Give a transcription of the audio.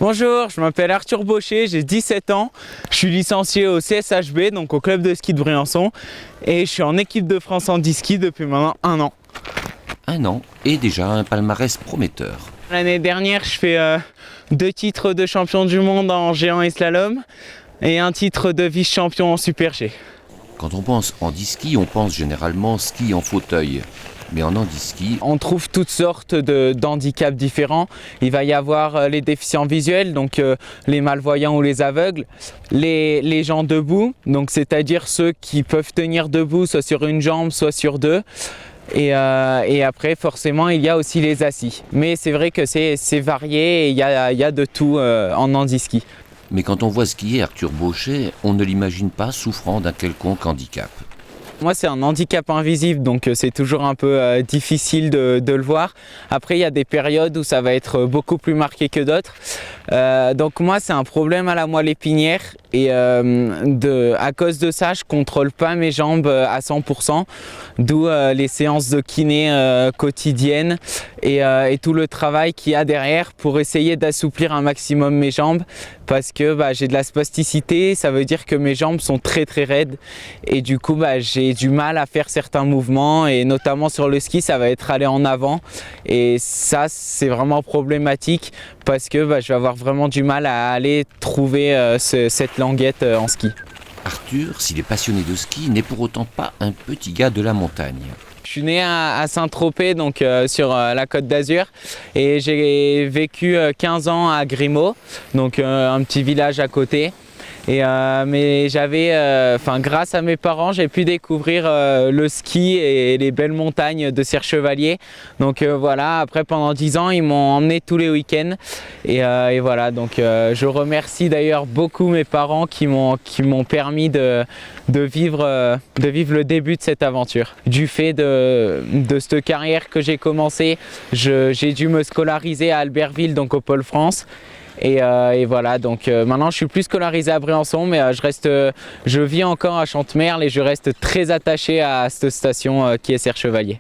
Bonjour, je m'appelle Arthur Baucher, j'ai 17 ans. Je suis licencié au CSHB, donc au club de ski de Briançon. Et je suis en équipe de France handi-ski depuis maintenant 1 an. 1 an et déjà un palmarès prometteur. L'année dernière, je fais 2 titres de champion du monde en géant et slalom et un titre de vice-champion en super G. Quand on pense handi-ski, on pense généralement ski en fauteuil. Mais en handi-ski, on trouve toutes sortes d'handicaps différents. Il va y avoir les déficients visuels, donc les malvoyants ou les aveugles, les gens debout, donc c'est-à-dire ceux qui peuvent tenir debout soit sur une jambe, soit sur deux. Et après, forcément, il y a aussi les assis. Mais c'est vrai que c'est varié et il y a de tout en handi-ski. Mais quand on voit skier Arthur Baucher, on ne l'imagine pas souffrant d'un quelconque handicap. Moi, c'est un handicap invisible, donc c'est toujours un peu difficile de le voir. Après, il y a des périodes où ça va être beaucoup plus marqué que d'autres. Donc moi, c'est un problème à la moelle épinière et à cause de ça, je ne contrôle pas mes jambes à 100%, d'où les séances de kiné quotidiennes et tout le travail qu'il y a derrière pour essayer d'assouplir un maximum mes jambes parce que j'ai de la spasticité, ça veut dire que mes jambes sont très raides et du coup j'ai du mal à faire certains mouvements et notamment sur le ski ça va être aller en avant et ça c'est vraiment problématique parce que je vais avoir vraiment du mal à aller trouver cette languette en ski. Arthur, s'il est passionné de ski, n'est pour autant pas un petit gars de la montagne. Je suis né à Saint-Tropez, donc sur la Côte d'Azur, et j'ai vécu 15 ans à Grimaud, donc un petit village à côté. Mais grâce à mes parents, j'ai pu découvrir le ski et les belles montagnes de Serre-Chevalier. Donc voilà, après pendant 10 ans, ils m'ont emmené tous les week-ends. Et voilà, donc je remercie d'ailleurs beaucoup mes parents qui m'ont permis de vivre le début de cette aventure. Du fait de cette carrière que j'ai commencé, j'ai dû me scolariser à Albertville, donc au Pôle France. Et voilà, donc maintenant je suis plus scolarisé à Briançon, mais je vis encore à Chantemerle et je reste très attaché à cette station qui est Serre-Chevalier.